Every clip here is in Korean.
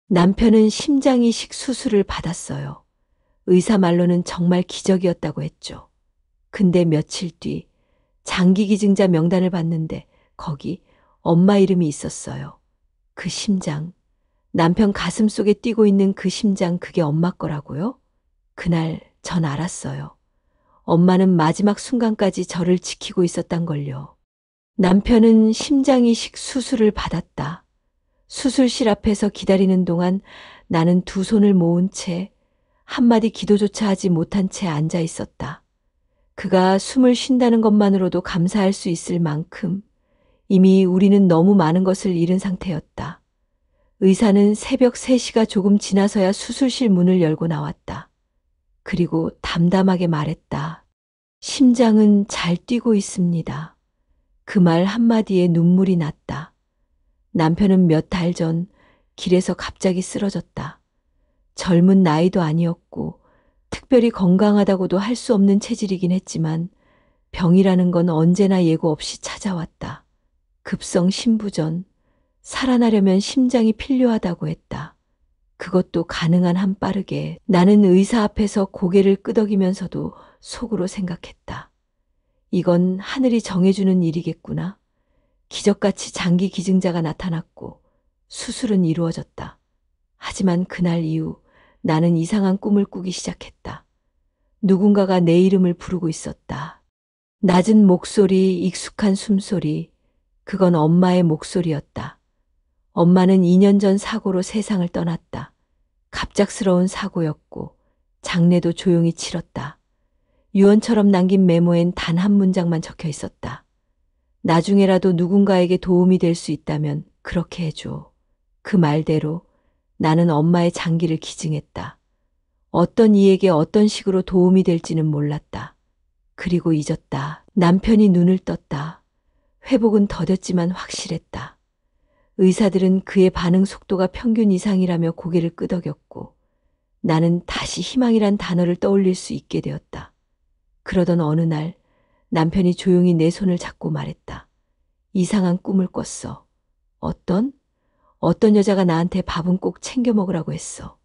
남편은 심장이식 수술을 받았어요. 의사 말로는 정말 기적이었다고 했죠. 근데 며칠 뒤 장기 기증자 명단을 봤는데 거기 엄마 이름이 있었어요. 그 심장, 남편 가슴 속에 뛰고 있는 그 심장, 그게 엄마 거라고요? 그날 전 알았어요. 엄마는 마지막 순간까지 저를 지키고 있었단 걸요. 남편은 심장이식 수술을 받았다. 수술실 앞에서 기다리는 동안 나는 두 손을 모은 채 한마디 기도조차 하지 못한 채 앉아 있었다. 그가 숨을 쉰다는 것만으로도 감사할 수 있을 만큼 이미 우리는 너무 많은 것을 잃은 상태였다. 의사는 새벽 3시가 조금 지나서야 수술실 문을 열고 나왔다. 그리고 담담하게 말했다. 심장은 잘 뛰고 있습니다. 그 말 한마디에 눈물이 났다. 남편은 몇 달 전 길에서 갑자기 쓰러졌다. 젊은 나이도 아니었고 특별히 건강하다고도 할 수 없는 체질이긴 했지만 병이라는 건 언제나 예고 없이 찾아왔다. 급성 심부전, 살아나려면 심장이 필요하다고 했다. 그것도 가능한 한 빠르게. 나는 의사 앞에서 고개를 끄덕이면서도 속으로 생각했다. 이건 하늘이 정해주는 일이겠구나. 기적같이 장기 기증자가 나타났고 수술은 이루어졌다. 하지만 그날 이후 나는 이상한 꿈을 꾸기 시작했다. 누군가가 내 이름을 부르고 있었다. 낮은 목소리, 익숙한 숨소리, 그건 엄마의 목소리였다. 엄마는 2년 전 사고로 세상을 떠났다. 갑작스러운 사고였고 장례도 조용히 치렀다. 유언처럼 남긴 메모엔 단 한 문장만 적혀 있었다. 나중에라도 누군가에게 도움이 될 수 있다면 그렇게 해줘. 그 말대로 나는 엄마의 장기를 기증했다. 어떤 이에게 어떤 식으로 도움이 될지는 몰랐다. 그리고 잊었다. 남편이 눈을 떴다. 회복은 더뎠지만 확실했다. 의사들은 그의 반응 속도가 평균 이상이라며 고개를 끄덕였고 나는 다시 희망이란 단어를 떠올릴 수 있게 되었다. 그러던 어느 날 남편이 조용히 내 손을 잡고 말했다. 이상한 꿈을 꿨어. 어떤 여자가 나한테 밥은 꼭 챙겨 먹으라고 했어.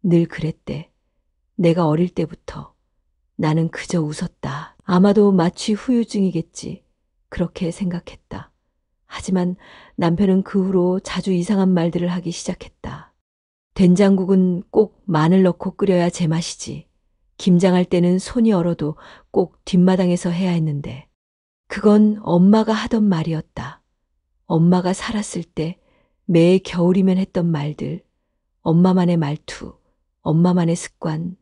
늘 그랬대. 내가 어릴 때부터. 나는 그저 웃었다. 아마도 마취 후유증이겠지. 그렇게 생각했다. 하지만 남편은 그 후로 자주 이상한 말들을 하기 시작했다. 된장국은 꼭 마늘 넣고 끓여야 제맛이지. 김장할 때는 손이 얼어도 꼭 뒷마당에서 해야 했는데. 그건 엄마가 하던 말이었다. 엄마가 살았을 때 매해 겨울이면 했던 말들, 엄마만의 말투, 엄마만의 습관.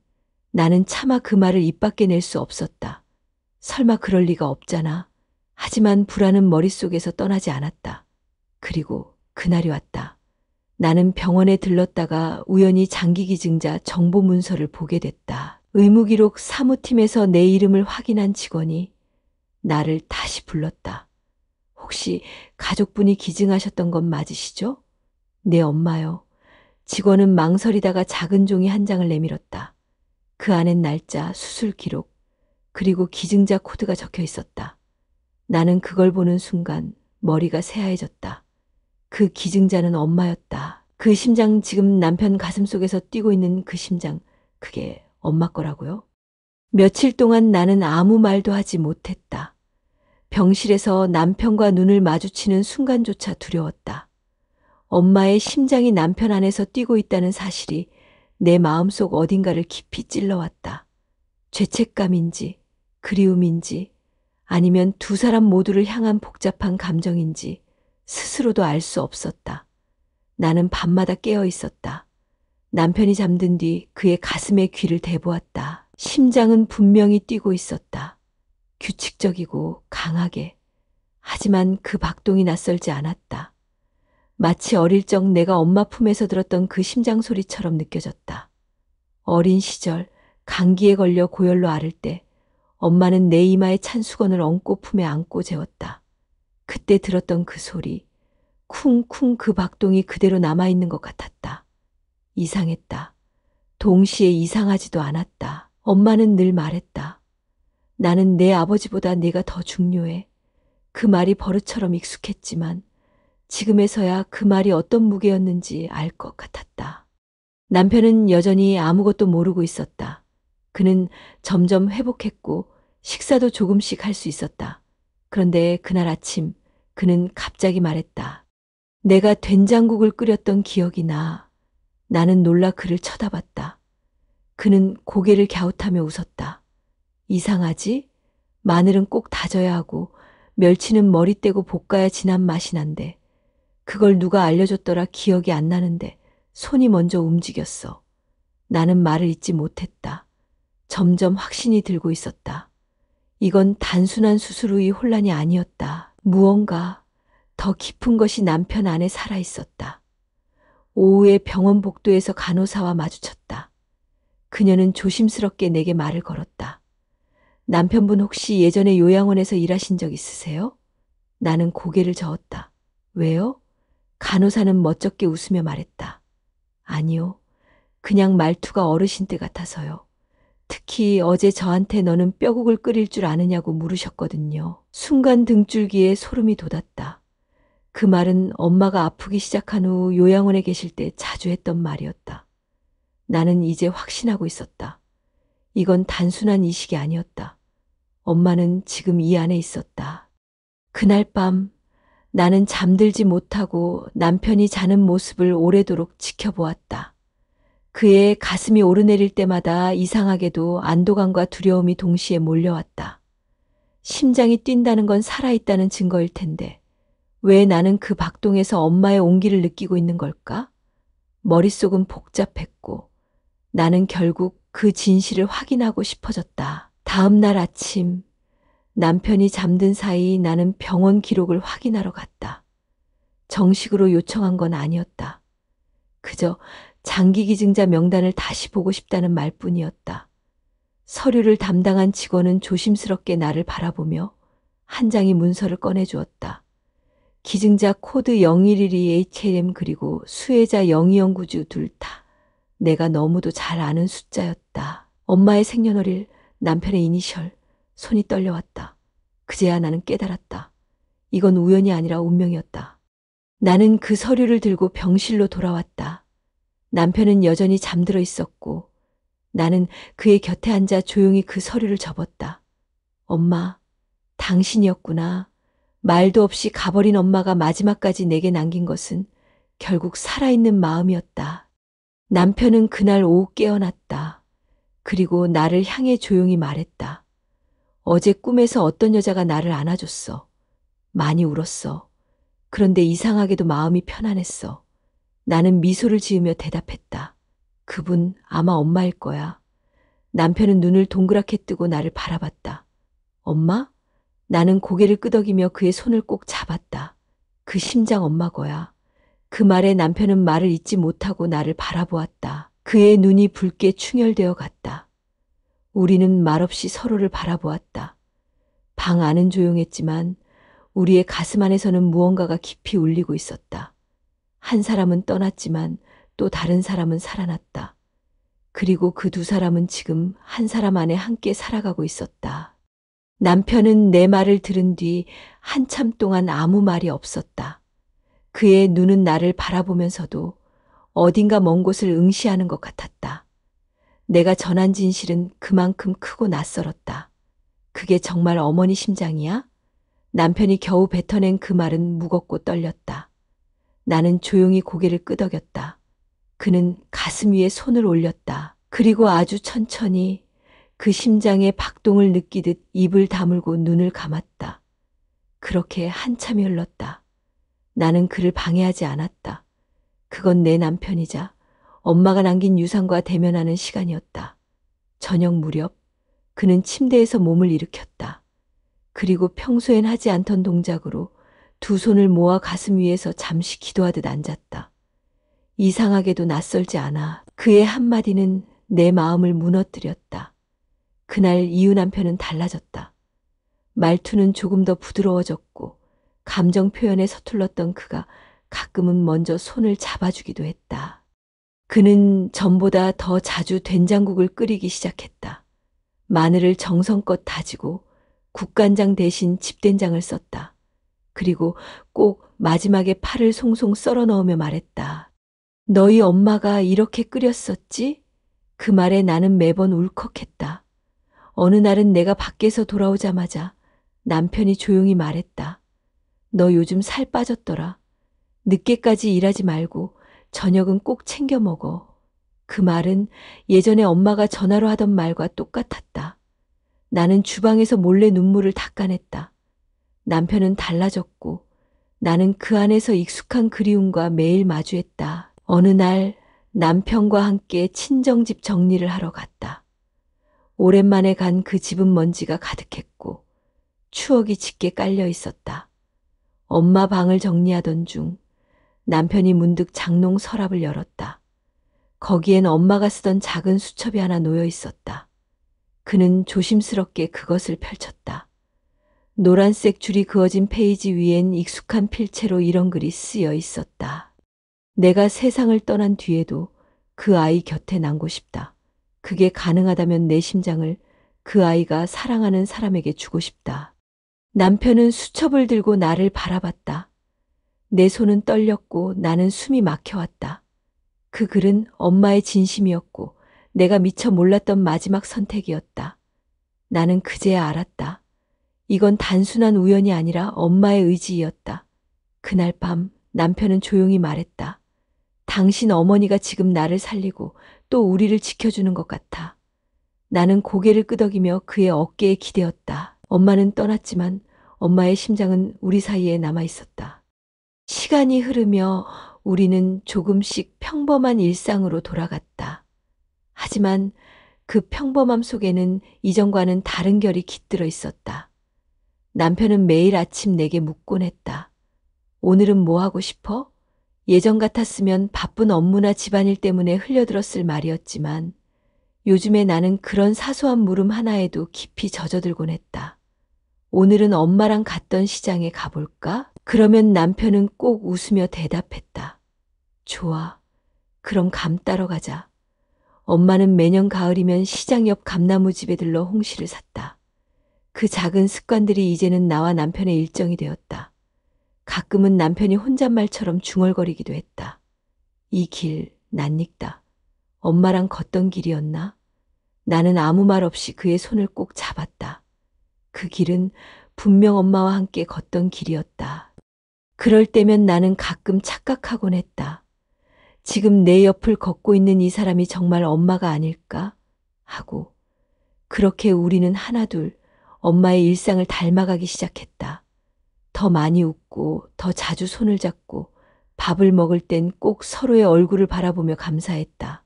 나는 차마 그 말을 입 밖에 낼 수 없었다. 설마 그럴 리가 없잖아. 하지만 불안은 머릿속에서 떠나지 않았다. 그리고 그날이 왔다. 나는 병원에 들렀다가 우연히 장기기증자 정보문서를 보게 됐다. 의무기록 사무팀에서 내 이름을 확인한 직원이 나를 다시 불렀다. 혹시 가족분이 기증하셨던 건 맞으시죠? 네, 엄마요. 직원은 망설이다가 작은 종이 한 장을 내밀었다. 그 안엔 날짜, 수술 기록, 그리고 기증자 코드가 적혀 있었다. 나는 그걸 보는 순간 머리가 새하얘졌다. 그 기증자는 엄마였다. 그 심장, 지금 남편 가슴 속에서 뛰고 있는 그 심장, 그게 엄마 거라고요? 며칠 동안 나는 아무 말도 하지 못했다. 병실에서 남편과 눈을 마주치는 순간조차 두려웠다. 엄마의 심장이 남편 안에서 뛰고 있다는 사실이 내 마음속 어딘가를 깊이 찔러왔다. 죄책감인지, 그리움인지, 아니면 두 사람 모두를 향한 복잡한 감정인지 스스로도 알 수 없었다. 나는 밤마다 깨어 있었다. 남편이 잠든 뒤 그의 가슴에 귀를 대보았다. 심장은 분명히 뛰고 있었다. 규칙적이고 강하게. 하지만 그 박동이 낯설지 않았다. 마치 어릴 적 내가 엄마 품에서 들었던 그 심장 소리처럼 느껴졌다. 어린 시절 감기에 걸려 고열로 앓을 때 엄마는 내 이마에 찬 수건을 얹고 품에 안고 재웠다. 그때 들었던 그 소리, 쿵쿵, 그 박동이 그대로 남아있는 것 같았다. 이상했다. 동시에 이상하지도 않았다. 엄마는 늘 말했다. 나는 내 아버지보다 네가 더 중요해. 그 말이 버릇처럼 익숙했지만 지금에서야 그 말이 어떤 무게였는지 알 것 같았다. 남편은 여전히 아무것도 모르고 있었다. 그는 점점 회복했고 식사도 조금씩 할 수 있었다. 그런데 그날 아침 그는 갑자기 말했다. 내가 된장국을 끓였던 기억이 나. 나는 놀라 그를 쳐다봤다. 그는 고개를 갸웃하며 웃었다. 이상하지? 마늘은 꼭 다져야 하고 멸치는 머리 떼고 볶아야 진한 맛이 난대. 그걸 누가 알려줬더라 기억이 안 나는데 손이 먼저 움직였어. 나는 말을 잇지 못했다. 점점 확신이 들고 있었다. 이건 단순한 수술 후의 혼란이 아니었다. 무언가 더 깊은 것이 남편 안에 살아 있었다. 오후에 병원 복도에서 간호사와 마주쳤다. 그녀는 조심스럽게 내게 말을 걸었다. 남편분 혹시 예전에 요양원에서 일하신 적 있으세요? 나는 고개를 저었다. 왜요? 간호사는 멋쩍게 웃으며 말했다. 아니요. 그냥 말투가 어르신 때 같아서요. 특히 어제 저한테 너는 뼈국을 끓일 줄 아느냐고 물으셨거든요. 순간 등줄기에 소름이 돋았다. 그 말은 엄마가 아프기 시작한 후 요양원에 계실 때 자주 했던 말이었다. 나는 이제 확신하고 있었다. 이건 단순한 이식이 아니었다. 엄마는 지금 이 안에 있었다. 그날 밤 나는 잠들지 못하고 남편이 자는 모습을 오래도록 지켜보았다. 그의 가슴이 오르내릴 때마다 이상하게도 안도감과 두려움이 동시에 몰려왔다. 심장이 뛴다는 건 살아있다는 증거일 텐데 왜 나는 그 박동에서 엄마의 온기를 느끼고 있는 걸까? 머릿속은 복잡했고 나는 결국 그 진실을 확인하고 싶어졌다. 다음 날 아침 남편이 잠든 사이 나는 병원 기록을 확인하러 갔다. 정식으로 요청한 건 아니었다. 그저 장기 기증자 명단을 다시 보고 싶다는 말뿐이었다. 서류를 담당한 직원은 조심스럽게 나를 바라보며 한 장의 문서를 꺼내주었다. 기증자 코드 0112HLM 그리고 수혜자 0209주 둘 다. 내가 너무도 잘 아는 숫자였다. 엄마의 생년월일, 남편의 이니셜, 손이 떨려왔다. 그제야 나는 깨달았다. 이건 우연이 아니라 운명이었다. 나는 그 서류를 들고 병실로 돌아왔다. 남편은 여전히 잠들어 있었고 나는 그의 곁에 앉아 조용히 그 서류를 접었다. 엄마, 당신이었구나. 말도 없이 가버린 엄마가 마지막까지 내게 남긴 것은 결국 살아있는 마음이었다. 남편은 그날 오후 깨어났다. 그리고 나를 향해 조용히 말했다. 어제 꿈에서 어떤 여자가 나를 안아줬어. 많이 울었어. 그런데 이상하게도 마음이 편안했어. 나는 미소를 지으며 대답했다. 그분 아마 엄마일 거야. 남편은 눈을 동그랗게 뜨고 나를 바라봤다. 엄마? 나는 고개를 끄덕이며 그의 손을 꼭 잡았다. 그 심장 엄마 거야. 그 말에 남편은 말을 잇지 못하고 나를 바라보았다. 그의 눈이 붉게 충혈되어 갔다. 우리는 말없이 서로를 바라보았다. 방 안은 조용했지만 우리의 가슴 안에서는 무언가가 깊이 울리고 있었다. 한 사람은 떠났지만 또 다른 사람은 살아났다. 그리고 그 두 사람은 지금 한 사람 안에 함께 살아가고 있었다. 남편은 내 말을 들은 뒤 한참 동안 아무 말이 없었다. 그의 눈은 나를 바라보면서도 어딘가 먼 곳을 응시하는 것 같았다. 내가 전한 진실은 그만큼 크고 낯설었다. 그게 정말 어머니 심장이야? 남편이 겨우 뱉어낸 그 말은 무겁고 떨렸다. 나는 조용히 고개를 끄덕였다. 그는 가슴 위에 손을 올렸다. 그리고 아주 천천히 그 심장의 박동을 느끼듯 입을 다물고 눈을 감았다. 그렇게 한참이 흘렀다. 나는 그를 방해하지 않았다. 그건 내 남편이자 엄마가 남긴 유산과 대면하는 시간이었다. 저녁 무렵 그는 침대에서 몸을 일으켰다. 그리고 평소엔 하지 않던 동작으로 두 손을 모아 가슴 위에서 잠시 기도하듯 앉았다. 이상하게도 낯설지 않아. 그의 한마디는 내 마음을 무너뜨렸다. 그날 이유 남편은 달라졌다. 말투는 조금 더 부드러워졌고 감정 표현에 서툴렀던 그가 가끔은 먼저 손을 잡아주기도 했다. 그는 전보다 더 자주 된장국을 끓이기 시작했다. 마늘을 정성껏 다지고 국간장 대신 집된장을 썼다. 그리고 꼭 마지막에 파를 송송 썰어 넣으며 말했다. 너희 엄마가 이렇게 끓였었지? 그 말에 나는 매번 울컥했다. 어느 날은 내가 밖에서 돌아오자마자 남편이 조용히 말했다. 너 요즘 살 빠졌더라. 늦게까지 일하지 말고 저녁은 꼭 챙겨 먹어. 그 말은 예전에 엄마가 전화로 하던 말과 똑같았다. 나는 주방에서 몰래 눈물을 닦아냈다. 남편은 달라졌고 나는 그 안에서 익숙한 그리움과 매일 마주했다. 어느 날 남편과 함께 친정집 정리를 하러 갔다. 오랜만에 간 그 집은 먼지가 가득했고 추억이 짙게 깔려 있었다. 엄마 방을 정리하던 중 남편이 문득 장롱 서랍을 열었다. 거기엔 엄마가 쓰던 작은 수첩이 하나 놓여 있었다. 그는 조심스럽게 그것을 펼쳤다. 노란색 줄이 그어진 페이지 위엔 익숙한 필체로 이런 글이 쓰여 있었다. 내가 세상을 떠난 뒤에도 그 아이 곁에 남고 싶다. 그게 가능하다면 내 심장을 그 아이가 사랑하는 사람에게 주고 싶다. 남편은 수첩을 들고 나를 바라봤다. 내 손은 떨렸고 나는 숨이 막혀왔다. 그 글은 엄마의 진심이었고 내가 미처 몰랐던 마지막 선택이었다. 나는 그제야 알았다. 이건 단순한 우연이 아니라 엄마의 의지였다. 그날 밤 남편은 조용히 말했다. 당신 어머니가 지금 나를 살리고 또 우리를 지켜주는 것 같아. 나는 고개를 끄덕이며 그의 어깨에 기대었다. 엄마는 떠났지만 엄마의 심장은 우리 사이에 남아 있었다. 시간이 흐르며 우리는 조금씩 평범한 일상으로 돌아갔다. 하지만 그 평범함 속에는 이전과는 다른 결이 깃들어 있었다. 남편은 매일 아침 내게 묻곤 했다. 오늘은 뭐 하고 싶어? 예전 같았으면 바쁜 업무나 집안일 때문에 흘려들었을 말이었지만 요즘에 나는 그런 사소한 물음 하나에도 깊이 젖어들곤 했다. 오늘은 엄마랑 갔던 시장에 가볼까? 그러면 남편은 꼭 웃으며 대답했다. 좋아. 그럼 감 따러 가자. 엄마는 매년 가을이면 시장 옆 감나무 집에 들러 홍시를 샀다. 그 작은 습관들이 이제는 나와 남편의 일정이 되었다. 가끔은 남편이 혼잣말처럼 중얼거리기도 했다. 이 길 낯익다. 엄마랑 걷던 길이었나? 나는 아무 말 없이 그의 손을 꼭 잡았다. 그 길은 분명 엄마와 함께 걷던 길이었다. 그럴 때면 나는 가끔 착각하곤 했다. 지금 내 옆을 걷고 있는 이 사람이 정말 엄마가 아닐까? 하고. 그렇게 우리는 하나둘 엄마의 일상을 닮아가기 시작했다. 더 많이 웃고 더 자주 손을 잡고 밥을 먹을 땐 꼭 서로의 얼굴을 바라보며 감사했다.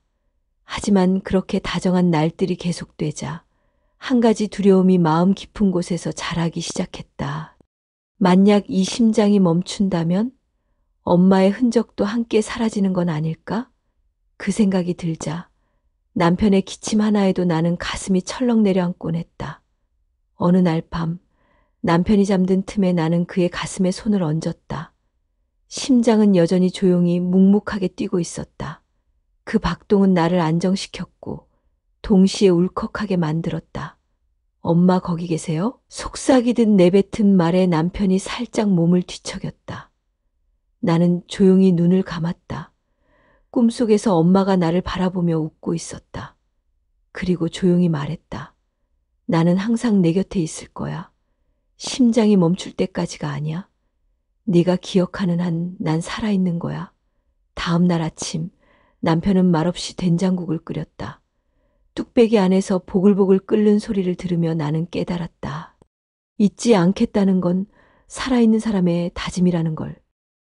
하지만 그렇게 다정한 날들이 계속되자 한 가지 두려움이 마음 깊은 곳에서 자라기 시작했다. 만약 이 심장이 멈춘다면 엄마의 흔적도 함께 사라지는 건 아닐까? 그 생각이 들자 남편의 기침 하나에도 나는 가슴이 철렁 내려앉곤 했다. 어느 날 밤 남편이 잠든 틈에 나는 그의 가슴에 손을 얹었다. 심장은 여전히 조용히 묵묵하게 뛰고 있었다. 그 박동은 나를 안정시켰고 동시에 울컥하게 만들었다. 엄마 거기 계세요? 속삭이듯 내뱉은 말에 남편이 살짝 몸을 뒤척였다. 나는 조용히 눈을 감았다. 꿈속에서 엄마가 나를 바라보며 웃고 있었다. 그리고 조용히 말했다. 나는 항상 내 곁에 있을 거야. 심장이 멈출 때까지가 아니야. 네가 기억하는 한 난 살아있는 거야. 다음 날 아침 남편은 말없이 된장국을 끓였다. 뚝배기 안에서 보글보글 끓는 소리를 들으며 나는 깨달았다. 잊지 않겠다는 건 살아있는 사람의 다짐이라는 걸.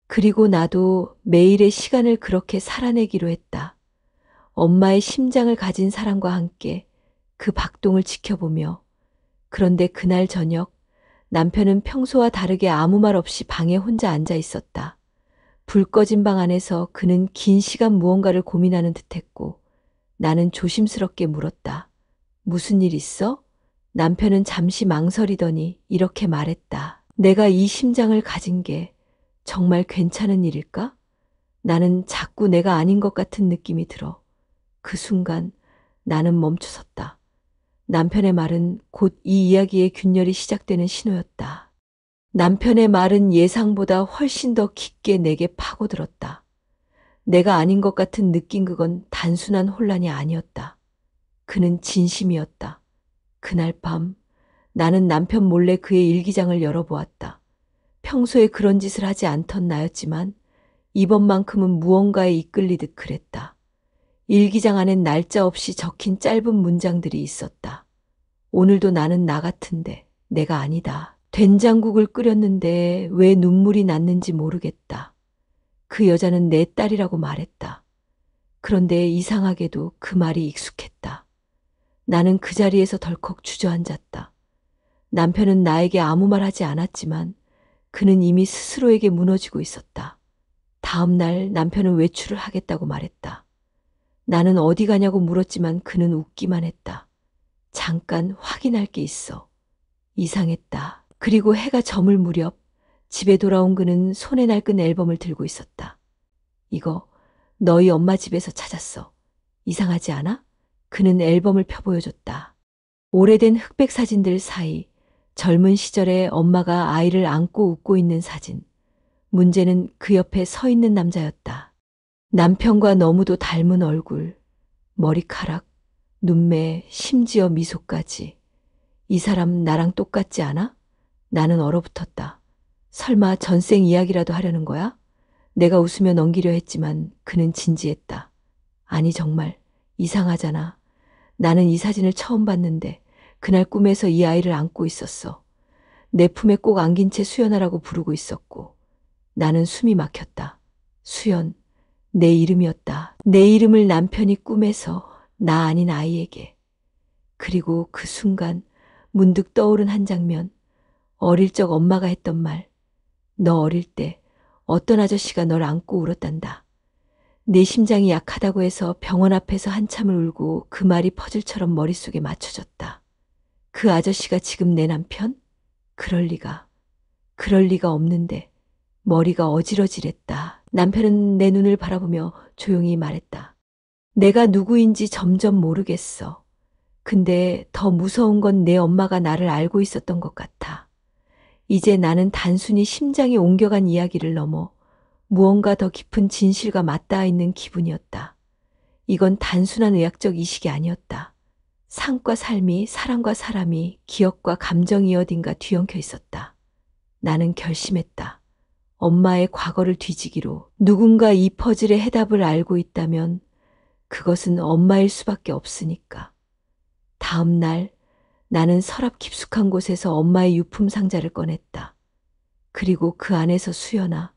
그리고 나도 매일의 시간을 그렇게 살아내기로 했다. 엄마의 심장을 가진 사람과 함께 그 박동을 지켜보며. 그런데 그날 저녁 남편은 평소와 다르게 아무 말 없이 방에 혼자 앉아 있었다. 불 꺼진 방 안에서 그는 긴 시간 무언가를 고민하는 듯했고 나는 조심스럽게 물었다. 무슨 일 있어? 남편은 잠시 망설이더니 이렇게 말했다. 내가 이 심장을 가진 게 정말 괜찮은 일일까? 나는 자꾸 내가 아닌 것 같은 느낌이 들어. 그 순간 나는 멈춰섰다. 남편의 말은 곧 이 이야기의 균열이 시작되는 신호였다. 남편의 말은 예상보다 훨씬 더 깊게 내게 파고들었다. 내가 아닌 것 같은 느낀 그건 단순한 혼란이 아니었다. 그는 진심이었다. 그날 밤 나는 남편 몰래 그의 일기장을 열어보았다. 평소에 그런 짓을 하지 않던 나였지만 이번만큼은 무언가에 이끌리듯 그랬다. 일기장 안엔 날짜 없이 적힌 짧은 문장들이 있었다. 오늘도 나는 나 같은데 내가 아니다. 된장국을 끓였는데 왜 눈물이 났는지 모르겠다. 그 여자는 내 딸이라고 말했다. 그런데 이상하게도 그 말이 익숙했다. 나는 그 자리에서 덜컥 주저앉았다. 남편은 나에게 아무 말 하지 않았지만 그는 이미 스스로에게 무너지고 있었다. 다음 날 남편은 외출을 하겠다고 말했다. 나는 어디 가냐고 물었지만 그는 웃기만 했다. 잠깐 확인할 게 있어. 이상했다. 그리고 해가 저물 무렵 집에 돌아온 그는 손에 날끈 앨범을 들고 있었다. 이거 너희 엄마 집에서 찾았어. 이상하지 않아? 그는 앨범을 펴보여줬다. 오래된 흑백 사진들 사이 젊은 시절에 엄마가 아이를 안고 웃고 있는 사진. 문제는 그 옆에 서 있는 남자였다. 남편과 너무도 닮은 얼굴, 머리카락, 눈매, 심지어 미소까지. 이 사람 나랑 똑같지 않아? 나는 얼어붙었다. 설마 전생 이야기라도 하려는 거야? 내가 웃으며 넘기려 했지만 그는 진지했다. 아니 정말 이상하잖아. 나는 이 사진을 처음 봤는데 그날 꿈에서 이 아이를 안고 있었어. 내 품에 꼭 안긴 채 수연아라고 부르고 있었고 나는 숨이 막혔다. 수연, 내 이름이었다. 내 이름을 남편이 꿈에서 나 아닌 아이에게. 그리고 그 순간 문득 떠오른 한 장면. 어릴 적 엄마가 했던 말. 너 어릴 때 어떤 아저씨가 널 안고 울었단다. 내 심장이 약하다고 해서 병원 앞에서 한참을 울고 그 말이 퍼즐처럼 머릿속에 맞춰졌다. 그 아저씨가 지금 내 남편? 그럴 리가 없는데 머리가 어지러지랬다. 남편은 내 눈을 바라보며 조용히 말했다. 내가 누구인지 점점 모르겠어. 근데 더 무서운 건 내 엄마가 나를 알고 있었던 것 같아. 이제 나는 단순히 심장이 옮겨간 이야기를 넘어 무언가 더 깊은 진실과 맞닿아 있는 기분이었다. 이건 단순한 의학적 이식이 아니었다. 삶과 삶이, 사람과 사람이, 기억과 감정이 어딘가 뒤엉켜 있었다. 나는 결심했다. 엄마의 과거를 뒤지기로. 누군가 이 퍼즐의 해답을 알고 있다면 그것은 엄마일 수밖에 없으니까. 다음 날 나는 서랍 깊숙한 곳에서 엄마의 유품 상자를 꺼냈다. 그리고 그 안에서 수연아,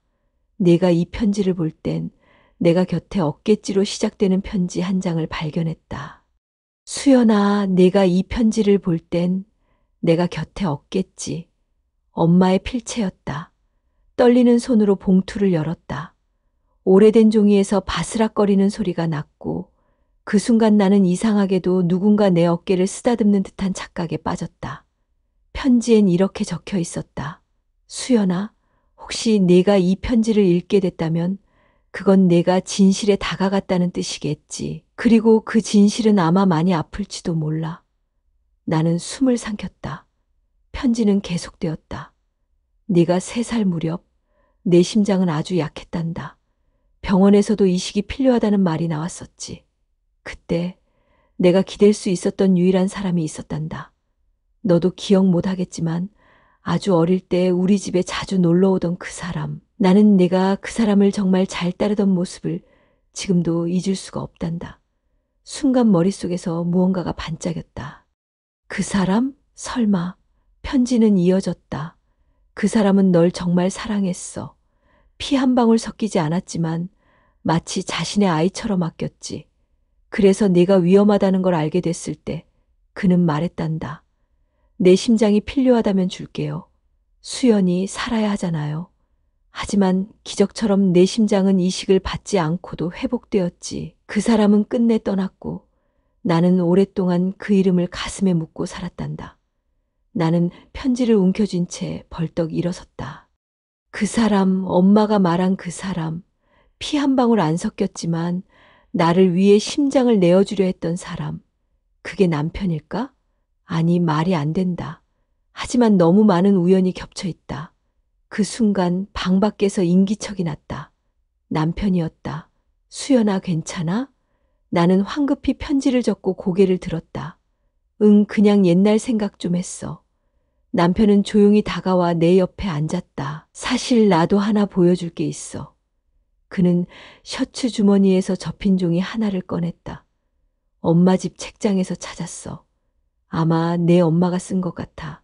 내가 이 편지를 볼 땐 내가 곁에 어깨찌로 시작되는 편지 한 장을 발견했다. 수연아, 내가 이 편지를 볼 땐 내가 곁에 없겠지. 엄마의 필체였다. 떨리는 손으로 봉투를 열었다. 오래된 종이에서 바스락거리는 소리가 났고 그 순간 나는 이상하게도 누군가 내 어깨를 쓰다듬는 듯한 착각에 빠졌다. 편지엔 이렇게 적혀 있었다. 수연아, 혹시 내가 이 편지를 읽게 됐다면 그건 내가 진실에 다가갔다는 뜻이겠지. 그리고 그 진실은 아마 많이 아플지도 몰라. 나는 숨을 삼켰다. 편지는 계속되었다. 네가 3살 무렵 내 심장은 아주 약했단다. 병원에서도 이식이 필요하다는 말이 나왔었지. 그때 내가 기댈 수 있었던 유일한 사람이 있었단다. 너도 기억 못하겠지만 아주 어릴 때 우리 집에 자주 놀러 오던 그 사람. 나는 내가 그 사람을 정말 잘 따르던 모습을 지금도 잊을 수가 없단다. 순간 머릿속에서 무언가가 반짝였다. 그 사람? 설마. 편지는 이어졌다. 그 사람은 널 정말 사랑했어. 피 한 방울 섞이지 않았지만 마치 자신의 아이처럼 아꼈지. 그래서 네가 위험하다는 걸 알게 됐을 때 그는 말했단다. 내 심장이 필요하다면 줄게요. 수연이 살아야 하잖아요. 하지만 기적처럼 내 심장은 이식을 받지 않고도 회복되었지. 그 사람은 끝내 떠났고 나는 오랫동안 그 이름을 가슴에 묻고 살았단다. 나는 편지를 움켜쥔 채 벌떡 일어섰다. 그 사람, 엄마가 말한 그 사람, 피 한 방울 안 섞였지만 나를 위해 심장을 내어주려 했던 사람. 그게 남편일까? 아니, 말이 안 된다. 하지만 너무 많은 우연이 겹쳐 있다. 그 순간 방 밖에서 인기척이 났다. 남편이었다. 수연아, 괜찮아? 나는 황급히 편지를 적고 고개를 들었다. 응, 그냥 옛날 생각 좀 했어. 남편은 조용히 다가와 내 옆에 앉았다. 사실 나도 하나 보여줄 게 있어. 그는 셔츠 주머니에서 접힌 종이 하나를 꺼냈다. 엄마 집 책장에서 찾았어. 아마 내 엄마가 쓴 것 같아.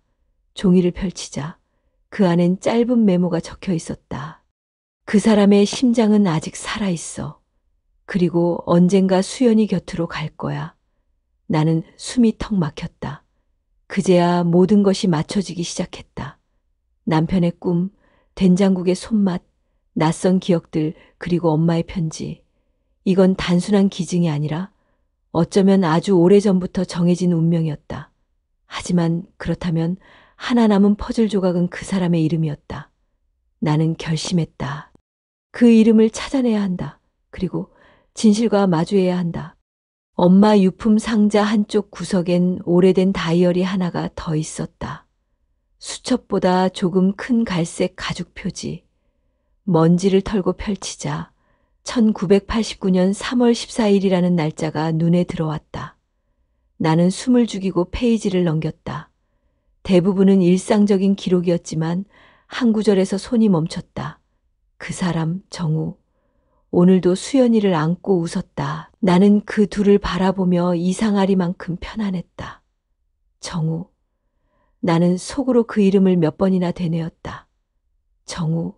종이를 펼치자 그 안엔 짧은 메모가 적혀 있었다. 그 사람의 심장은 아직 살아있어. 그리고 언젠가 수연이 곁으로 갈 거야. 나는 숨이 턱 막혔다. 그제야 모든 것이 맞춰지기 시작했다. 남편의 꿈, 된장국의 손맛, 낯선 기억들, 그리고 엄마의 편지. 이건 단순한 기증이 아니라 어쩌면 아주 오래전부터 정해진 운명이었다. 하지만 그렇다면 하나 남은 퍼즐 조각은 그 사람의 이름이었다. 나는 결심했다. 그 이름을 찾아내야 한다. 그리고 진실과 마주해야 한다. 엄마 유품 상자 한쪽 구석엔 오래된 다이어리 하나가 더 있었다. 수첩보다 조금 큰 갈색 가죽 표지. 먼지를 털고 펼치자 1989년 3월 14일이라는 날짜가 눈에 들어왔다. 나는 숨을 죽이고 페이지를 넘겼다. 대부분은 일상적인 기록이었지만 한 구절에서 손이 멈췄다. 그 사람, 정우. 오늘도 수연이를 안고 웃었다. 나는 그 둘을 바라보며 이상하리만큼 편안했다. 정우. 나는 속으로 그 이름을 몇 번이나 되뇌었다. 정우,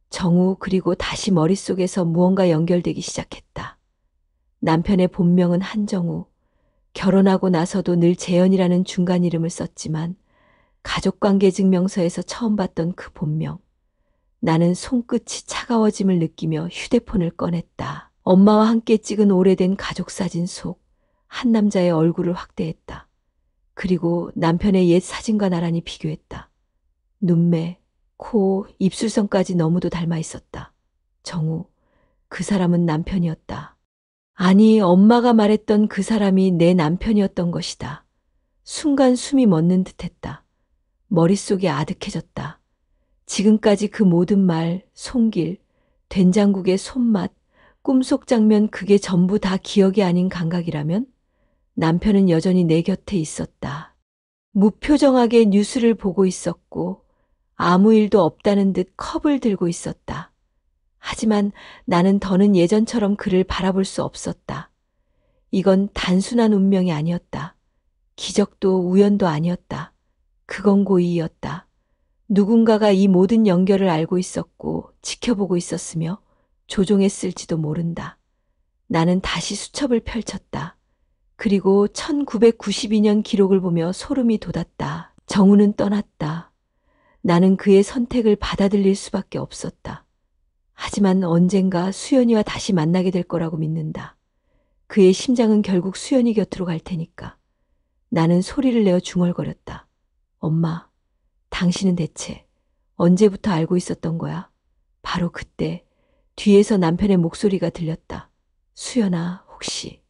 정우, 그리고 다시 머릿속에서 무언가 연결되기 시작했다. 남편의 본명은 한정우. 결혼하고 나서도 늘 재현이라는 중간 이름을 썼지만 가족관계 증명서에서 처음 봤던 그 본명. 나는 손끝이 차가워짐을 느끼며 휴대폰을 꺼냈다. 엄마와 함께 찍은 오래된 가족사진 속 한 남자의 얼굴을 확대했다. 그리고 남편의 옛 사진과 나란히 비교했다. 눈매, 코, 입술선까지 너무도 닮아 있었다. 정우, 그 사람은 남편이었다. 아니, 엄마가 말했던 그 사람이 내 남편이었던 것이다. 순간 숨이 멎는 듯했다. 머릿속이 아득해졌다. 지금까지 그 모든 말, 손길, 된장국의 손맛, 꿈속 장면, 그게 전부 다 기억이 아닌 감각이라면 남편은 여전히 내 곁에 있었다. 무표정하게 뉴스를 보고 있었고 아무 일도 없다는 듯 컵을 들고 있었다. 하지만 나는 더는 예전처럼 그를 바라볼 수 없었다. 이건 단순한 운명이 아니었다. 기적도 우연도 아니었다. 그건 고의였다. 누군가가 이 모든 연결을 알고 있었고 지켜보고 있었으며 조종했을지도 모른다. 나는 다시 수첩을 펼쳤다. 그리고 1992년 기록을 보며 소름이 돋았다. 정우는 떠났다. 나는 그의 선택을 받아들일 수밖에 없었다. 하지만 언젠가 수연이와 다시 만나게 될 거라고 믿는다. 그의 심장은 결국 수연이 곁으로 갈 테니까. 나는 소리를 내어 중얼거렸다. 엄마, 당신은 대체 언제부터 알고 있었던 거야? 바로 그때 뒤에서 남편의 목소리가 들렸다. 수연아, 혹시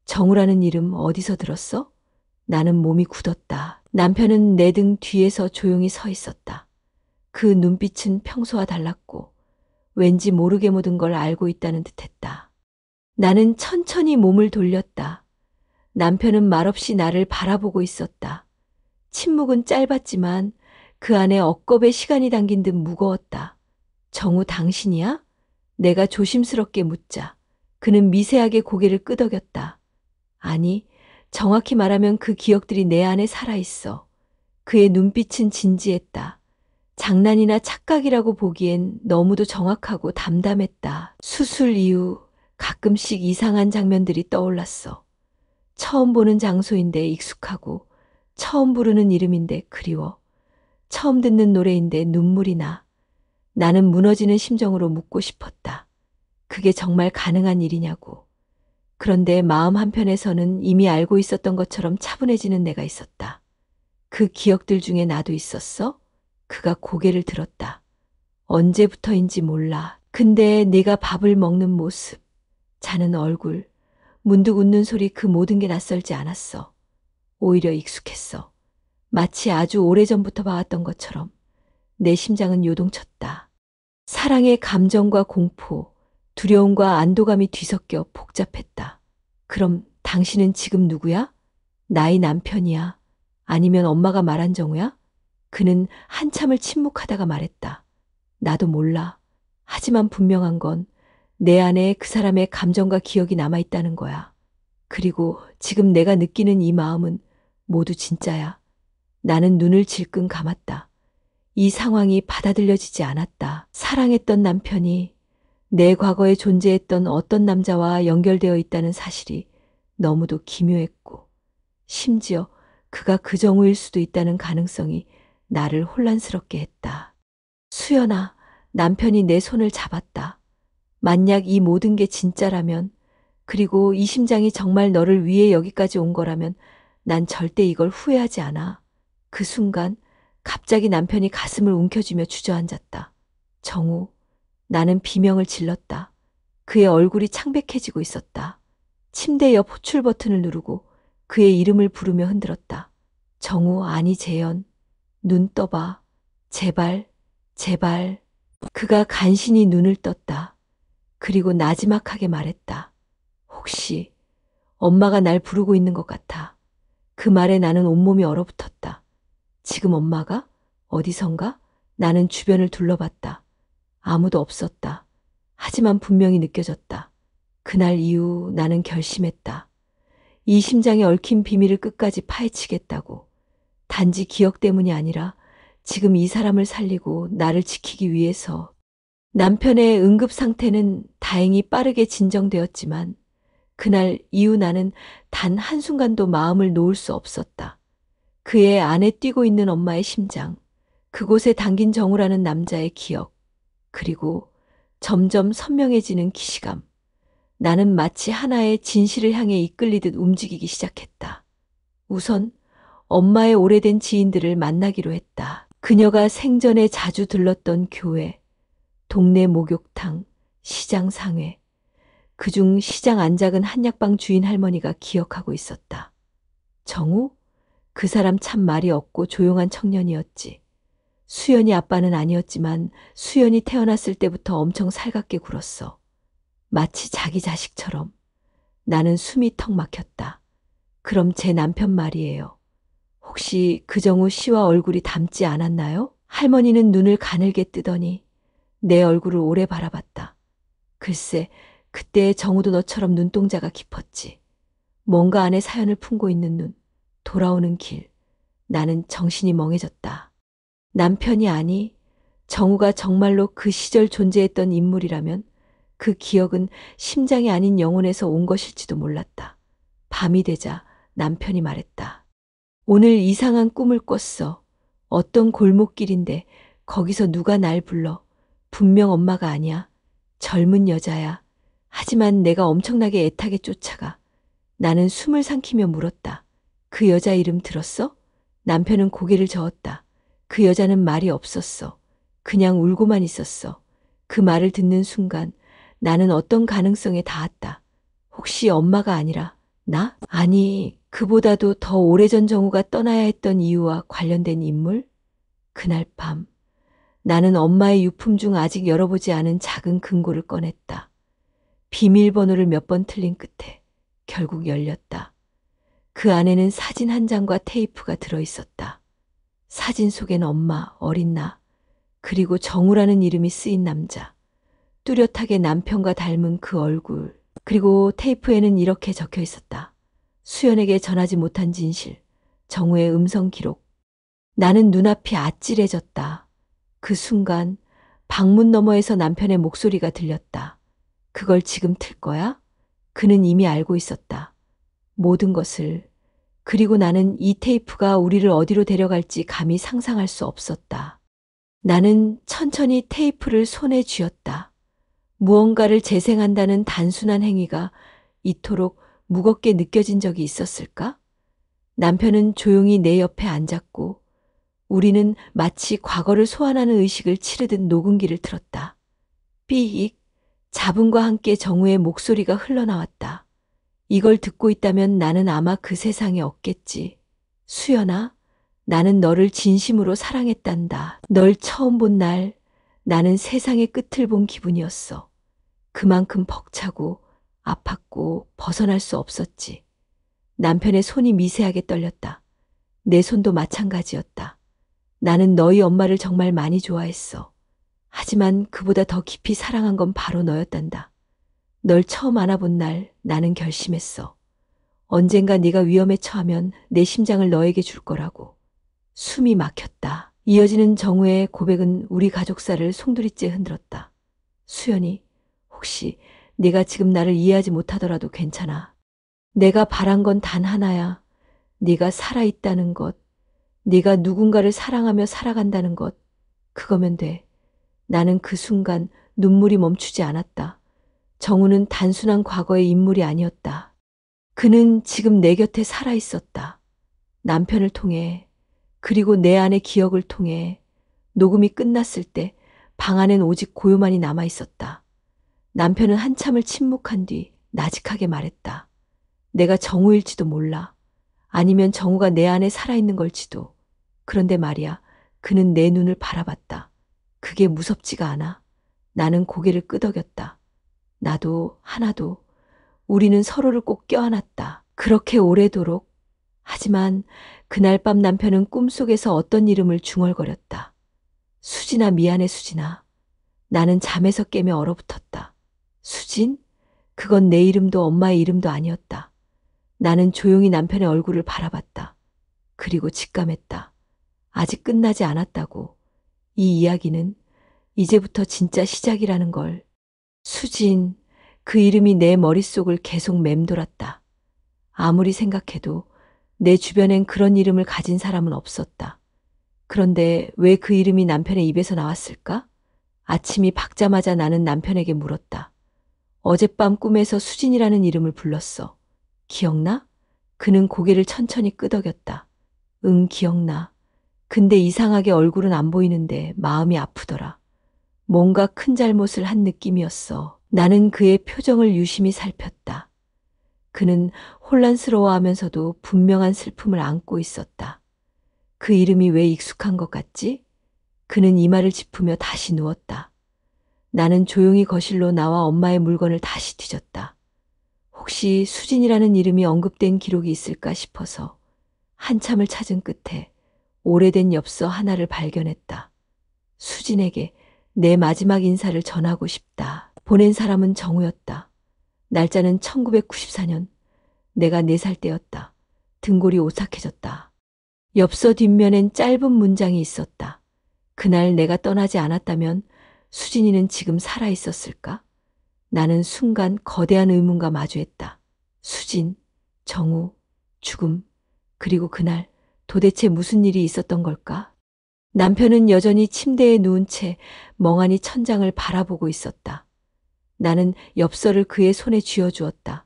정우라는 이름 어디서 들었어? 나는 몸이 굳었다. 남편은 내 등 뒤에서 조용히 서 있었다. 그 눈빛은 평소와 달랐고 왠지 모르게 모든 걸 알고 있다는 듯했다. 나는 천천히 몸을 돌렸다. 남편은 말없이 나를 바라보고 있었다. 침묵은 짧았지만 그 안에 억겁의 시간이 담긴 듯 무거웠다. 정우, 당신이야? 내가 조심스럽게 묻자 그는 미세하게 고개를 끄덕였다. 아니, 정확히 말하면 그 기억들이 내 안에 살아있어. 그의 눈빛은 진지했다. 장난이나 착각이라고 보기엔 너무도 정확하고 담담했다. 수술 이후 가끔씩 이상한 장면들이 떠올랐어. 처음 보는 장소인데 익숙하고, 처음 부르는 이름인데 그리워, 처음 듣는 노래인데 눈물이 나. 나는 무너지는 심정으로 묻고 싶었다. 그게 정말 가능한 일이냐고. 그런데 마음 한편에서는 이미 알고 있었던 것처럼 차분해지는 내가 있었다. 그 기억들 중에 나도 있었어? 그가 고개를 들었다. 언제부터인지 몰라. 근데 네가 밥을 먹는 모습, 자는 얼굴, 문득 웃는 소리, 그 모든 게 낯설지 않았어. 오히려 익숙했어. 마치 아주 오래전부터 봐왔던 것처럼 내 심장은 요동쳤다. 사랑의 감정과 공포, 두려움과 안도감이 뒤섞여 복잡했다. 그럼 당신은 지금 누구야? 나의 남편이야. 아니면 엄마가 말한 정우야? 그는 한참을 침묵하다가 말했다. 나도 몰라. 하지만 분명한 건 내 안에 그 사람의 감정과 기억이 남아있다는 거야. 그리고 지금 내가 느끼는 이 마음은 모두 진짜야. 나는 눈을 질끈 감았다. 이 상황이 받아들여지지 않았다. 사랑했던 남편이 내 과거에 존재했던 어떤 남자와 연결되어 있다는 사실이 너무도 기묘했고, 심지어 그가 그 정우일 수도 있다는 가능성이 나를 혼란스럽게 했다. 수연아, 남편이 내 손을 잡았다. 만약 이 모든 게 진짜라면, 그리고 이 심장이 정말 너를 위해 여기까지 온 거라면 난 절대 이걸 후회하지 않아. 그 순간 갑자기 남편이 가슴을 움켜쥐며 주저앉았다. 정우, 나는 비명을 질렀다. 그의 얼굴이 창백해지고 있었다. 침대 옆 호출 버튼을 누르고 그의 이름을 부르며 흔들었다. 정우, 아니 재현. 눈 떠봐. 제발, 제발. 그가 간신히 눈을 떴다. 그리고 나지막하게 말했다. 혹시 엄마가 날 부르고 있는 것 같아. 그 말에 나는 온몸이 얼어붙었다. 지금 엄마가? 어디선가? 나는 주변을 둘러봤다. 아무도 없었다. 하지만 분명히 느껴졌다. 그날 이후 나는 결심했다. 이 심장에 얽힌 비밀을 끝까지 파헤치겠다고. 단지 기억 때문이 아니라 지금 이 사람을 살리고 나를 지키기 위해서. 남편의 응급 상태는 다행히 빠르게 진정되었지만 그날 이후 나는 단 한순간도 마음을 놓을 수 없었다. 그의 안에 뛰고 있는 엄마의 심장, 그곳에 담긴 정우라는 남자의 기억, 그리고 점점 선명해지는 기시감. 나는 마치 하나의 진실을 향해 이끌리듯 움직이기 시작했다. 우선 엄마의 오래된 지인들을 만나기로 했다. 그녀가 생전에 자주 들렀던 교회, 동네 목욕탕, 시장 상회, 그중 시장 안작은 한약방 주인 할머니가 기억하고 있었다. 정우? 그 사람 참 말이 없고 조용한 청년이었지. 수연이 아빠는 아니었지만 수연이 태어났을 때부터 엄청 살갑게 굴었어. 마치 자기 자식처럼. 나는 숨이 턱 막혔다. 그럼 제 남편 말이에요. 혹시 그 정우 씨와 얼굴이 닮지 않았나요? 할머니는 눈을 가늘게 뜨더니 내 얼굴을 오래 바라봤다. 글쎄, 그때의 정우도 너처럼 눈동자가 깊었지. 뭔가 안에 사연을 품고 있는 눈, 돌아오는 길. 나는 정신이 멍해졌다. 남편이 아니, 정우가 정말로 그 시절 존재했던 인물이라면 그 기억은 심장이 아닌 영혼에서 온 것일지도 몰랐다. 밤이 되자 남편이 말했다. 오늘 이상한 꿈을 꿨어. 어떤 골목길인데 거기서 누가 날 불러. 분명 엄마가 아니야. 젊은 여자야. 하지만 내가 엄청나게 애타게 쫓아가. 나는 숨을 삼키며 물었다. 그 여자 이름 들었어? 남편은 고개를 저었다. 그 여자는 말이 없었어. 그냥 울고만 있었어. 그 말을 듣는 순간 나는 어떤 가능성에 닿았다. 혹시 엄마가 아니라 나? 아니, 그보다도 더 오래전 정우가 떠나야 했던 이유와 관련된 인물? 그날 밤 나는 엄마의 유품 중 아직 열어보지 않은 작은 금고를 꺼냈다. 비밀번호를 몇 번 틀린 끝에 결국 열렸다. 그 안에는 사진 한 장과 테이프가 들어있었다. 사진 속엔 엄마, 어린 나, 그리고 정우라는 이름이 쓰인 남자, 뚜렷하게 남편과 닮은 그 얼굴, 그리고 테이프에는 이렇게 적혀 있었다. 수연에게 전하지 못한 진실, 정우의 음성 기록. 나는 눈앞이 아찔해졌다. 그 순간 방문 너머에서 남편의 목소리가 들렸다. 그걸 지금 틀 거야? 그는 이미 알고 있었다. 모든 것을. 그리고 나는 이 테이프가 우리를 어디로 데려갈지 감히 상상할 수 없었다. 나는 천천히 테이프를 손에 쥐었다. 무언가를 재생한다는 단순한 행위가 이토록 무겁게 느껴진 적이 있었을까? 남편은 조용히 내 옆에 앉았고 우리는 마치 과거를 소환하는 의식을 치르듯 녹음기를 틀었다. 삐익, 잡음과 함께 정우의 목소리가 흘러나왔다. 이걸 듣고 있다면 나는 아마 그 세상에 없겠지. 수연아, 나는 너를 진심으로 사랑했단다. 널 처음 본 날, 나는 세상의 끝을 본 기분이었어. 그만큼 벅차고 아팠고 벗어날 수 없었지. 남편의 손이 미세하게 떨렸다. 내 손도 마찬가지였다. 나는 너희 엄마를 정말 많이 좋아했어. 하지만 그보다 더 깊이 사랑한 건 바로 너였단다. 널 처음 안아본 날 나는 결심했어. 언젠가 네가 위험에 처하면 내 심장을 너에게 줄 거라고. 숨이 막혔다. 이어지는 정우의 고백은 우리 가족사를 송두리째 흔들었다. 수연이, 혹시 네가 지금 나를 이해하지 못하더라도 괜찮아. 내가 바란 건 단 하나야. 네가 살아있다는 것, 네가 누군가를 사랑하며 살아간다는 것, 그거면 돼. 나는 그 순간 눈물이 멈추지 않았다. 정우는 단순한 과거의 인물이 아니었다. 그는 지금 내 곁에 살아있었다. 남편을 통해, 그리고 내 안의 기억을 통해. 녹음이 끝났을 때 방 안엔 오직 고요만이 남아있었다. 남편은 한참을 침묵한 뒤 나직하게 말했다. 내가 정우일지도 몰라. 아니면 정우가 내 안에 살아있는 걸지도. 그런데 말이야, 그는 내 눈을 바라봤다. 그게 무섭지가 않아. 나는 고개를 끄덕였다. 나도 하나도. 우리는 서로를 꼭 껴안았다. 그렇게 오래도록. 하지만 그날 밤 남편은 꿈속에서 어떤 이름을 중얼거렸다. 수진아, 미안해 수진아. 나는 잠에서 깨며 얼어붙었다. 수진? 그건 내 이름도 엄마의 이름도 아니었다. 나는 조용히 남편의 얼굴을 바라봤다. 그리고 직감했다. 아직 끝나지 않았다고. 이 이야기는 이제부터 진짜 시작이라는 걸. 수진, 그 이름이 내 머릿속을 계속 맴돌았다. 아무리 생각해도 내 주변엔 그런 이름을 가진 사람은 없었다. 그런데 왜 그 이름이 남편의 입에서 나왔을까? 아침이 밝자마자 나는 남편에게 물었다. 어젯밤 꿈에서 수진이라는 이름을 불렀어. 기억나? 그는 고개를 천천히 끄덕였다. 응, 기억나. 근데 이상하게 얼굴은 안 보이는데 마음이 아프더라. 뭔가 큰 잘못을 한 느낌이었어. 나는 그의 표정을 유심히 살폈다. 그는 혼란스러워하면서도 분명한 슬픔을 안고 있었다. 그 이름이 왜 익숙한 것 같지? 그는 이마를 짚으며 다시 누웠다. 나는 조용히 거실로 나와 엄마의 물건을 다시 뒤졌다. 혹시 수진이라는 이름이 언급된 기록이 있을까 싶어서 한참을 찾은 끝에 오래된 엽서 하나를 발견했다. 수진에게 내 마지막 인사를 전하고 싶다. 보낸 사람은 정우였다. 날짜는 1994년. 내가 4살 때였다. 등골이 오싹해졌다. 엽서 뒷면엔 짧은 문장이 있었다. 그날 내가 떠나지 않았다면 수진이는 지금 살아있었을까? 나는 순간 거대한 의문과 마주했다. 수진, 정우, 죽음, 그리고 그날 도대체 무슨 일이 있었던 걸까? 남편은 여전히 침대에 누운 채 멍하니 천장을 바라보고 있었다. 나는 엽서를 그의 손에 쥐어주었다.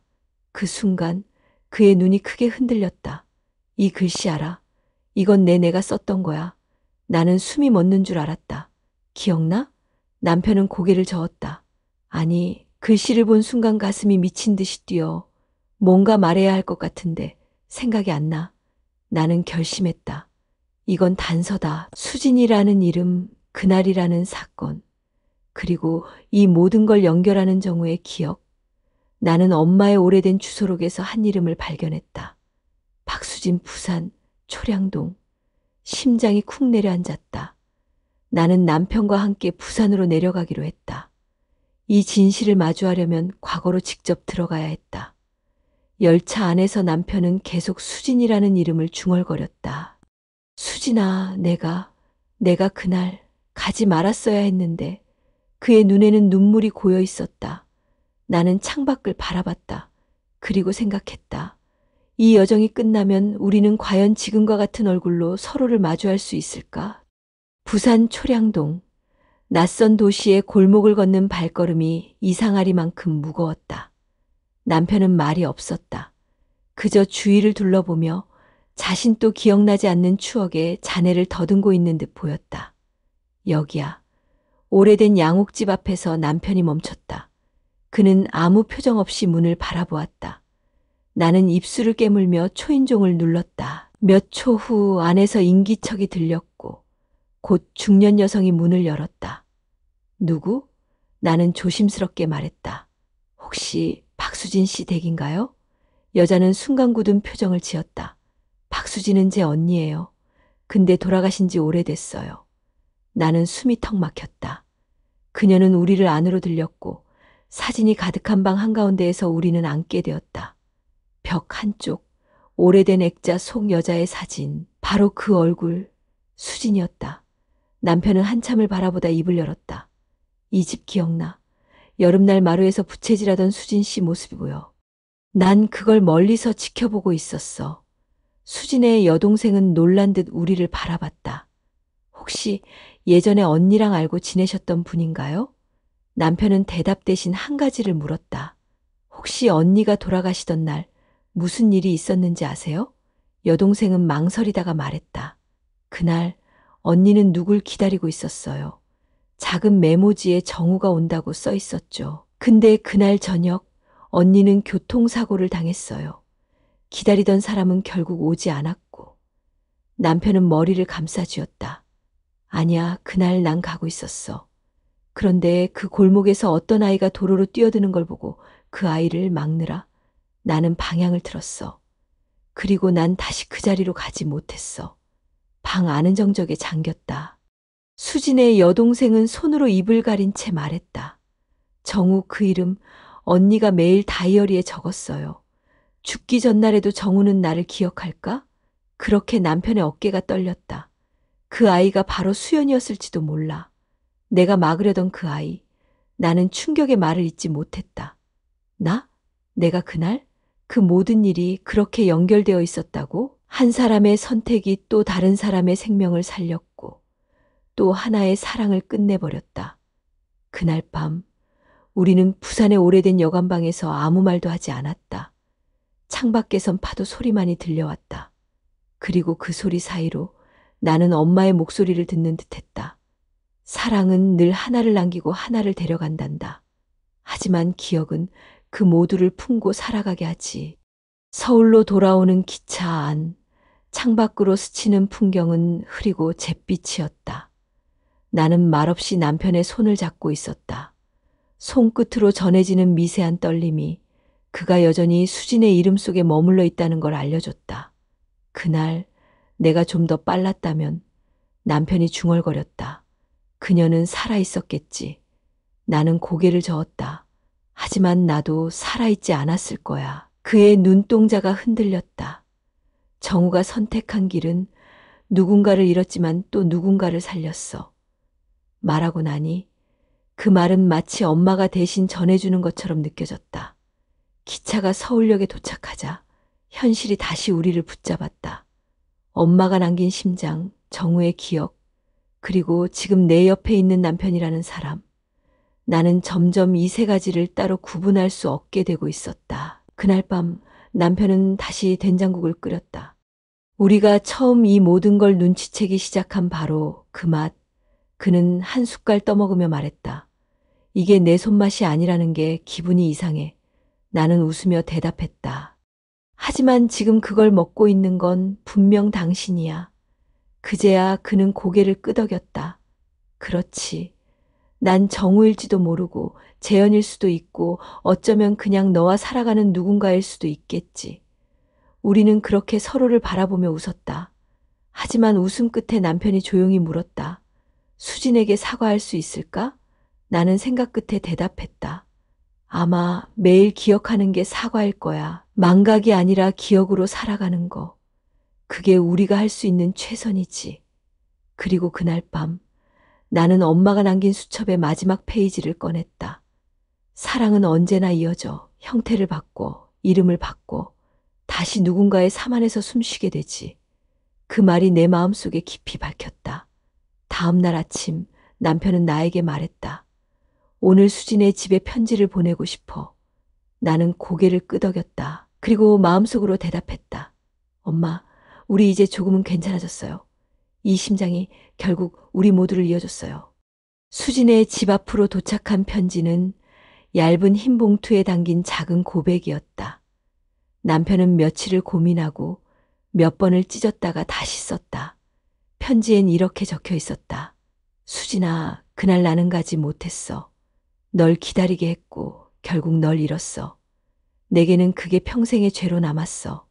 그 순간 그의 눈이 크게 흔들렸다. 이 글씨 알아? 이건 내가 썼던 거야. 나는 숨이 멎는 줄 알았다. 기억나? 남편은 고개를 저었다. 아니, 글씨를 본 순간 가슴이 미친 듯이 뛰어. 뭔가 말해야 할 것 같은데 생각이 안 나. 나는 결심했다. 이건 단서다. 수진이라는 이름, 그날이라는 사건, 그리고 이 모든 걸 연결하는 정우의 기억. 나는 엄마의 오래된 주소록에서 한 이름을 발견했다. 박수진, 부산, 초량동. 심장이 쿵 내려앉았다. 나는 남편과 함께 부산으로 내려가기로 했다. 이 진실을 마주하려면 과거로 직접 들어가야 했다. 열차 안에서 남편은 계속 수진이라는 이름을 중얼거렸다. 수진아, 내가 그날 가지 말았어야 했는데. 그의 눈에는 눈물이 고여 있었다. 나는 창밖을 바라봤다. 그리고 생각했다. 이 여정이 끝나면 우리는 과연 지금과 같은 얼굴로 서로를 마주할 수 있을까? 부산 초량동. 낯선 도시의 골목을 걷는 발걸음이 이상하리만큼 무거웠다. 남편은 말이 없었다. 그저 주위를 둘러보며 자신도 기억나지 않는 추억에 잔해를 더듬고 있는 듯 보였다. 여기야. 오래된 양옥집 앞에서 남편이 멈췄다. 그는 아무 표정 없이 문을 바라보았다. 나는 입술을 깨물며 초인종을 눌렀다. 몇 초 후 안에서 인기척이 들렸고 곧 중년 여성이 문을 열었다. 누구? 나는 조심스럽게 말했다. 혹시 박수진 씨 댁인가요? 여자는 순간 굳은 표정을 지었다. 박수진은 제 언니예요. 근데 돌아가신 지 오래됐어요. 나는 숨이 턱 막혔다. 그녀는 우리를 안으로 들렸고 사진이 가득한 방 한가운데에서 우리는 앉게 되었다. 벽 한쪽 오래된 액자 속 여자의 사진, 바로 그 얼굴, 수진이었다. 남편은 한참을 바라보다 입을 열었다. 이 집 기억나. 여름날 마루에서 부채질하던 수진 씨 모습이 보여. 난 그걸 멀리서 지켜보고 있었어. 수진의 여동생은 놀란 듯 우리를 바라봤다. 혹시 예전에 언니랑 알고 지내셨던 분인가요? 남편은 대답 대신 한 가지를 물었다. 혹시 언니가 돌아가시던 날 무슨 일이 있었는지 아세요? 여동생은 망설이다가 말했다. 그날 언니는 누굴 기다리고 있었어요. 작은 메모지에 정우가 온다고 써 있었죠. 근데 그날 저녁 언니는 교통사고를 당했어요. 기다리던 사람은 결국 오지 않았고. 남편은 머리를 감싸쥐었다. 아니야, 그날 난 가고 있었어. 그런데 그 골목에서 어떤 아이가 도로로 뛰어드는 걸 보고 그 아이를 막느라 나는 방향을 틀었어. 그리고 난 다시 그 자리로 가지 못했어. 방 안은 정적에 잠겼다. 수진의 여동생은 손으로 입을 가린 채 말했다. 정우 그 이름 언니가 매일 다이어리에 적었어요. 죽기 전날에도 정우는 나를 기억할까? 그렇게 남편의 어깨가 떨렸다. 그 아이가 바로 수연이었을지도 몰라. 내가 막으려던 그 아이. 나는 충격의 말을 잇지 못했다. 나? 내가 그날? 그 모든 일이 그렇게 연결되어 있었다고? 한 사람의 선택이 또 다른 사람의 생명을 살렸고 또 하나의 사랑을 끝내버렸다. 그날 밤 우리는 부산의 오래된 여관방에서 아무 말도 하지 않았다. 창밖에선 파도 소리만이 들려왔다. 그리고 그 소리 사이로 나는 엄마의 목소리를 듣는 듯했다. 사랑은 늘 하나를 남기고 하나를 데려간단다. 하지만 기억은 그 모두를 품고 살아가게 하지. 서울로 돌아오는 기차 안, 창밖으로 스치는 풍경은 흐리고 잿빛이었다. 나는 말없이 남편의 손을 잡고 있었다. 손끝으로 전해지는 미세한 떨림이 그가 여전히 수진의 이름 속에 머물러 있다는 걸 알려줬다. 그날 내가 좀 더 빨랐다면 남편이 중얼거렸다. 그녀는 살아있었겠지. 나는 고개를 저었다. 하지만 나도 살아있지 않았을 거야. 그의 눈동자가 흔들렸다. 정우가 선택한 길은 누군가를 잃었지만 또 누군가를 살렸어. 말하고 나니 그 말은 마치 엄마가 대신 전해주는 것처럼 느껴졌다. 기차가 서울역에 도착하자 현실이 다시 우리를 붙잡았다. 엄마가 남긴 심장, 정우의 기억, 그리고 지금 내 옆에 있는 남편이라는 사람. 나는 점점 이 세 가지를 따로 구분할 수 없게 되고 있었다. 그날 밤 남편은 다시 된장국을 끓였다. 우리가 처음 이 모든 걸 눈치채기 시작한 바로 그 맛. 그는 한 숟갈 떠먹으며 말했다. 이게 내 손맛이 아니라는 게 기분이 이상해. 나는 웃으며 대답했다. 하지만 지금 그걸 먹고 있는 건 분명 당신이야. 그제야 그는 고개를 끄덕였다. 그렇지. 난 정우일지도 모르고 재현일 수도 있고 어쩌면 그냥 너와 살아가는 누군가일 수도 있겠지. 우리는 그렇게 서로를 바라보며 웃었다. 하지만 웃음 끝에 남편이 조용히 물었다. 수진에게 사과할 수 있을까? 나는 생각 끝에 대답했다. 아마 매일 기억하는 게 사과일 거야. 망각이 아니라 기억으로 살아가는 거. 그게 우리가 할 수 있는 최선이지. 그리고 그날 밤 나는 엄마가 남긴 수첩의 마지막 페이지를 꺼냈다. 사랑은 언제나 이어져 형태를 바꿔 이름을 바꿔 다시 누군가의 삶 안에서 숨쉬게 되지. 그 말이 내 마음속에 깊이 박혔다. 다음 날 아침 남편은 나에게 말했다. 오늘 수진의 집에 편지를 보내고 싶어. 나는 고개를 끄덕였다. 그리고 마음속으로 대답했다. 엄마, 우리 이제 조금은 괜찮아졌어요. 이 심장이 결국 우리 모두를 이어줬어요. 수진의 집 앞으로 도착한 편지는 얇은 흰 봉투에 담긴 작은 고백이었다. 남편은 며칠을 고민하고 몇 번을 찢었다가 다시 썼다. 편지엔 이렇게 적혀 있었다. 수진아, 그날 나는 가지 못했어. 널 기다리게 했고 결국 널 잃었어. 내게는 그게 평생의 죄로 남았어.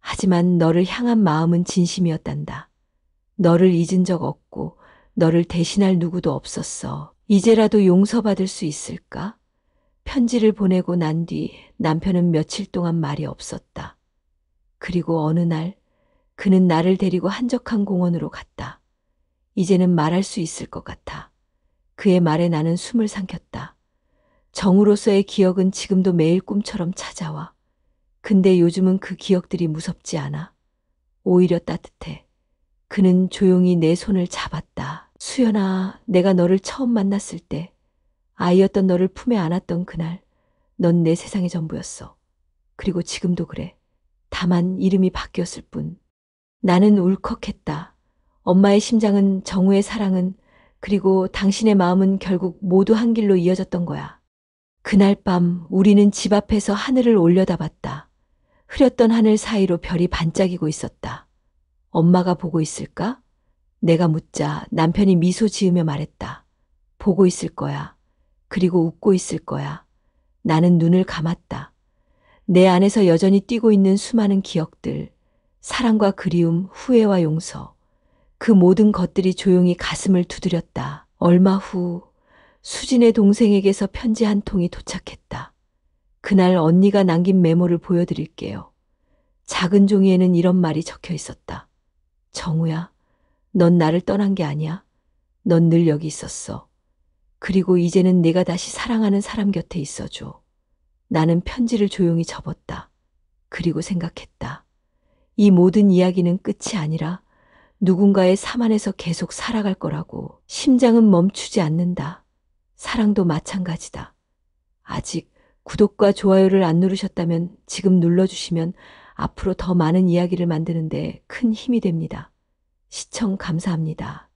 하지만 너를 향한 마음은 진심이었단다. 너를 잊은 적 없고 너를 대신할 누구도 없었어. 이제라도 용서받을 수 있을까? 편지를 보내고 난 뒤 남편은 며칠 동안 말이 없었다. 그리고 어느 날 그는 나를 데리고 한적한 공원으로 갔다. 이제는 말할 수 있을 것 같아. 그의 말에 나는 숨을 삼켰다. 정으로서의 기억은 지금도 매일 꿈처럼 찾아와. 근데 요즘은 그 기억들이 무섭지 않아. 오히려 따뜻해. 그는 조용히 내 손을 잡았다. 수연아, 내가 너를 처음 만났을 때, 아이였던 너를 품에 안았던 그날, 넌 내 세상의 전부였어. 그리고 지금도 그래. 다만 이름이 바뀌었을 뿐. 나는 울컥했다. 엄마의 심장은, 정우의 사랑은, 그리고 당신의 마음은 결국 모두 한 길로 이어졌던 거야. 그날 밤 우리는 집 앞에서 하늘을 올려다봤다. 흐렸던 하늘 사이로 별이 반짝이고 있었다. 엄마가 보고 있을까? 내가 묻자 남편이 미소 지으며 말했다. 보고 있을 거야. 그리고 웃고 있을 거야. 나는 눈을 감았다. 내 안에서 여전히 뛰고 있는 수많은 기억들, 사랑과 그리움, 후회와 용서. 그 모든 것들이 조용히 가슴을 두드렸다. 얼마 후 수진의 동생에게서 편지 한 통이 도착했다. 그날 언니가 남긴 메모를 보여드릴게요. 작은 종이에는 이런 말이 적혀 있었다. 정우야, 넌 나를 떠난 게 아니야. 넌 늘 여기 있었어. 그리고 이제는 내가 다시 사랑하는 사람 곁에 있어줘. 나는 편지를 조용히 접었다. 그리고 생각했다. 이 모든 이야기는 끝이 아니라 누군가의 삶 안에서 계속 살아갈 거라고. 심장은 멈추지 않는다. 사랑도 마찬가지다. 아직 구독과 좋아요를 안 누르셨다면 지금 눌러주시면 앞으로 더 많은 이야기를 만드는데 큰 힘이 됩니다. 시청 감사합니다.